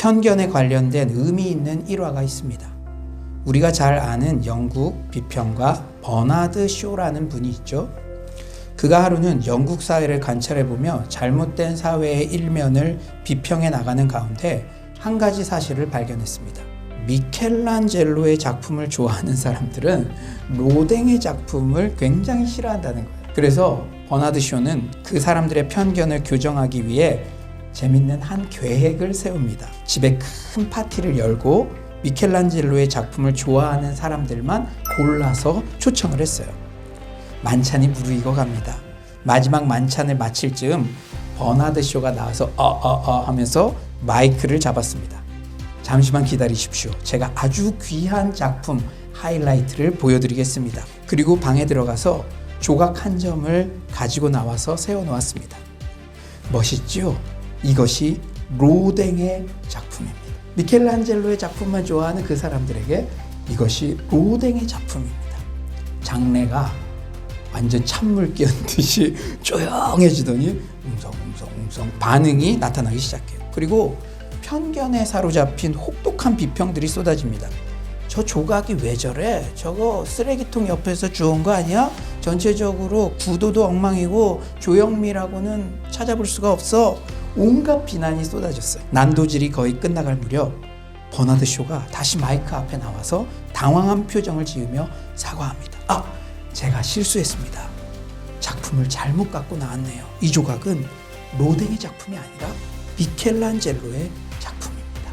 편견에 관련된 의미 있는 일화가 있습니다. 우리가 잘 아는 영국 비평가 버나드 쇼라는 분이 있죠. 그가 하루는 영국 사회를 관찰해보며 잘못된 사회의 일면을 비평해 나가는 가운데 한 가지 사실을 발견했습니다. 미켈란젤로의 작품을 좋아하는 사람들은 로댕의 작품을 굉장히 싫어한다는 거예요. 그래서 버나드 쇼는 그 사람들의 편견을 교정하기 위해 재밌는 한 계획을 세웁니다. 집에 큰 파티를 열고 미켈란젤로의 작품을 좋아하는 사람들만 골라서 초청을 했어요. 만찬이 무르익어 갑니다. 마지막 만찬을 마칠 즈음 버나드 쇼가 나와서 하면서 마이크를 잡았습니다. 잠시만 기다리십시오. 제가 아주 귀한 작품 하이라이트를 보여드리겠습니다. 그리고 방에 들어가서 조각 한 점을 가지고 나와서 세워놓았습니다. 멋있죠? 이것이 로댕의 작품입니다. 미켈란젤로의 작품만 좋아하는 그 사람들에게 이것이 로댕의 작품입니다. 장내가 완전 찬물 끼얹 듯이 조용해지더니 웅성웅성 반응이 나타나기 시작해요. 그리고 편견에 사로잡힌 혹독한 비평들이 쏟아집니다. 저 조각이 왜 저래? 저거 쓰레기통 옆에서 주운 거 아니야? 전체적으로 구도도 엉망이고 조형미라고는 찾아볼 수가 없어. 온갖 비난이 쏟아졌어요. 난도질이 거의 끝나갈 무렵 버나드 쇼가 다시 마이크 앞에 나와서 당황한 표정을 지으며 사과합니다. 제가 실수했습니다. 작품을 잘못 갖고 나왔네요. 이 조각은 로댕의 작품이 아니라 미켈란젤로의 작품입니다.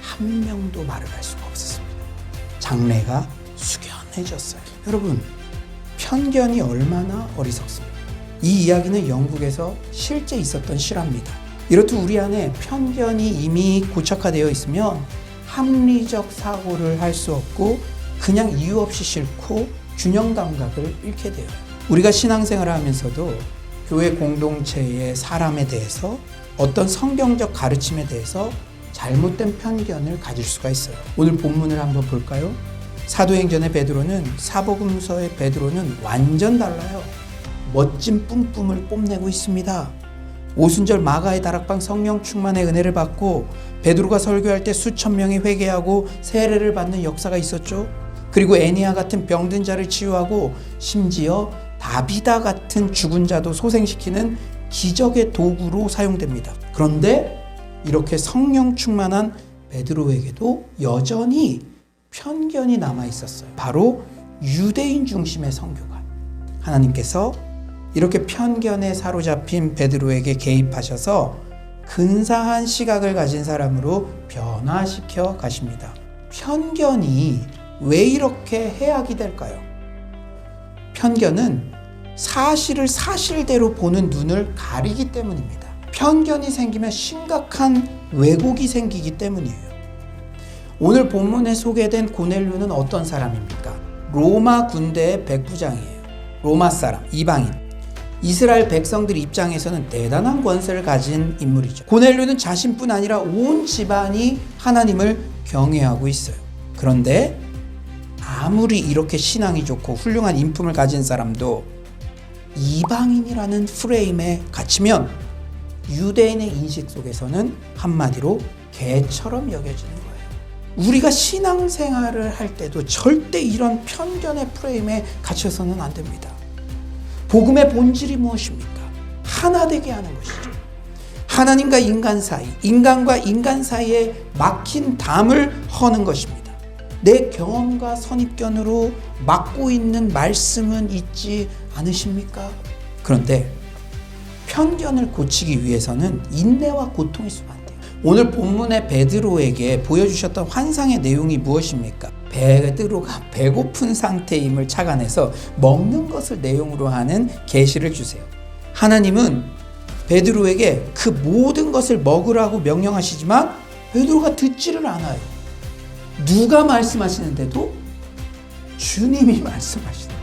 한 명도 말을 할 수가 없었습니다. 장내가 숙연해졌어요. 여러분, 편견이 얼마나 어리석습니까? 이 이야기는 영국에서 실제 있었던 실화입니다. 이렇듯 우리 안에 편견이 이미 고착화되어 있으면 합리적 사고를 할 수 없고 그냥 이유 없이 싫고 균형 감각을 잃게 돼요. 우리가 신앙생활을 하면서도 교회 공동체의 사람에 대해서 어떤 성경적 가르침에 대해서 잘못된 편견을 가질 수가 있어요. 오늘 본문을 한번 볼까요? 사도행전의 베드로는 사복음서의 베드로는 완전 달라요. 멋진 뿜뿜을 뽐내고 있습니다. 오순절 마가의 다락방 성령 충만의 은혜를 받고 베드로가 설교할 때 수천 명이 회개하고 세례를 받는 역사가 있었죠. 그리고 애니아 같은 병든 자를 치유하고 심지어 다비다 같은 죽은 자도 소생시키는 기적의 도구로 사용됩니다. 그런데 이렇게 성령 충만한 베드로에게도 여전히 편견이 남아 있었어요. 바로 유대인 중심의 선교관. 하나님께서 이렇게 편견에 사로잡힌 베드로에게 개입하셔서 근사한 시각을 가진 사람으로 변화시켜 가십니다. 편견이 왜 이렇게 해악이 될까요? 편견은 사실을 사실대로 보는 눈을 가리기 때문입니다. 편견이 생기면 심각한 왜곡이 생기기 때문이에요. 오늘 본문에 소개된 고넬료는 어떤 사람입니까? 로마 군대의 백부장이에요. 로마 사람, 이방인. 이스라엘 백성들 입장에서는 대단한 권세를 가진 인물이죠. 고넬료는 자신뿐 아니라 온 집안이 하나님을 경외하고 있어요. 그런데 아무리 이렇게 신앙이 좋고 훌륭한 인품을 가진 사람도 이방인이라는 프레임에 갇히면 유대인의 인식 속에서는 한마디로 개처럼 여겨지는 거예요. 우리가 신앙생활을 할 때도 절대 이런 편견의 프레임에 갇혀서는 안 됩니다. 복음의 본질이 무엇입니까? 하나 되게 하는 것이죠. 하나님과 인간 사이, 인간과 인간 사이에 막힌 담을 허는 것입니다. 내 경험과 선입견으로 막고 있는 말씀은 있지 않으십니까? 그런데 편견을 고치기 위해서는 인내와 고통이 있으면 안 돼요. 오늘 본문의 베드로에게 보여주셨던 환상의 내용이 무엇입니까? 베드로가 배고픈 상태임을 착안해서 먹는 것을 내용으로 하는 계시를 주세요. 하나님은 베드로에게 그 모든 것을 먹으라고 명령하시지만 베드로가 듣지를 않아요. 누가 말씀하시는데도 주님이 말씀하시는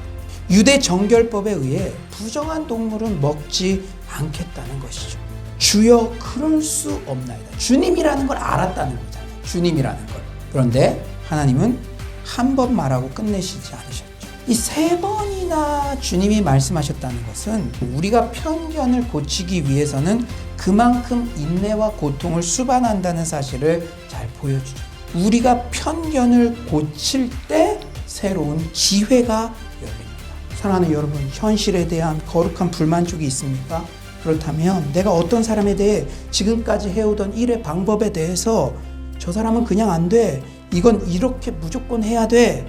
유대 정결법에 의해 부정한 동물은 먹지 않겠다는 것이죠. 주여 그럴 수 없나이다. 주님이라는 걸 알았다는 거잖아요. 주님이라는 걸. 그런데 하나님은 한 번 말하고 끝내시지 않으셨죠. 이 3번이나 주님이 말씀하셨다는 것은 우리가 편견을 고치기 위해서는 그만큼 인내와 고통을 수반한다는 사실을 잘 보여주죠. 우리가 편견을 고칠 때 새로운 기회가 열립니다. 사랑하는 여러분, 현실에 대한 거룩한 불만족이 있습니까? 그렇다면 내가 어떤 사람에 대해 지금까지 해오던 일의 방법에 대해서 저 사람은 그냥 안 돼, 이건 이렇게 무조건 해야 돼,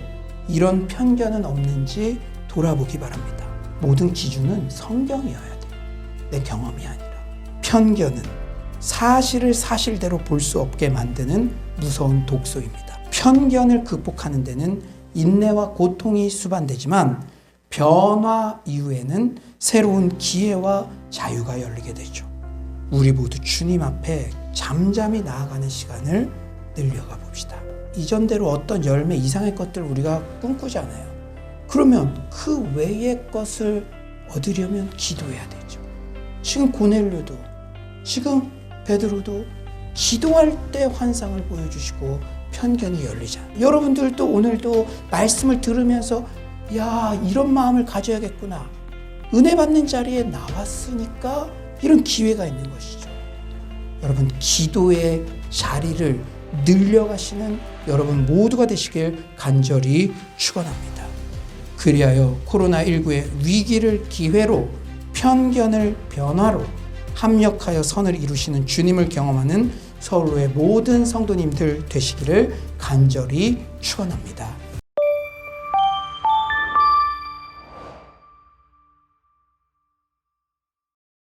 이런 편견은 없는지 돌아보기 바랍니다. 모든 기준은 성경이어야 돼요. 내 경험이 아니라. 편견은 사실을 사실대로 볼 수 없게 만드는 무서운 독소입니다. 편견을 극복하는 데는 인내와 고통이 수반되지만 변화 이후에는 새로운 기회와 자유가 열리게 되죠. 우리 모두 주님 앞에 잠잠히 나아가는 시간을 늘려가 봅시다. 이전대로 어떤 열매 이상의 것들 우리가 꿈꾸잖아요. 그러면 그 외의 것을 얻으려면 기도해야 되죠. 지금 고넬료도, 지금 베드로도 기도할 때 환상을 보여주시고 편견이 열리잖아요. 여러분들도 오늘도 말씀을 들으면서 야, 이런 마음을 가져야겠구나. 은혜 받는 자리에 나왔으니까 이런 기회가 있는 것이죠. 여러분, 기도의 자리를 늘려가시는 여러분 모두가 되시길 간절히 축원합니다. 그리하여 코로나19의 위기를 기회로, 편견을 변화로 합력하여 선을 이루시는 주님을 경험하는 서울로의 모든 성도님들 되시기를 간절히 축원합니다.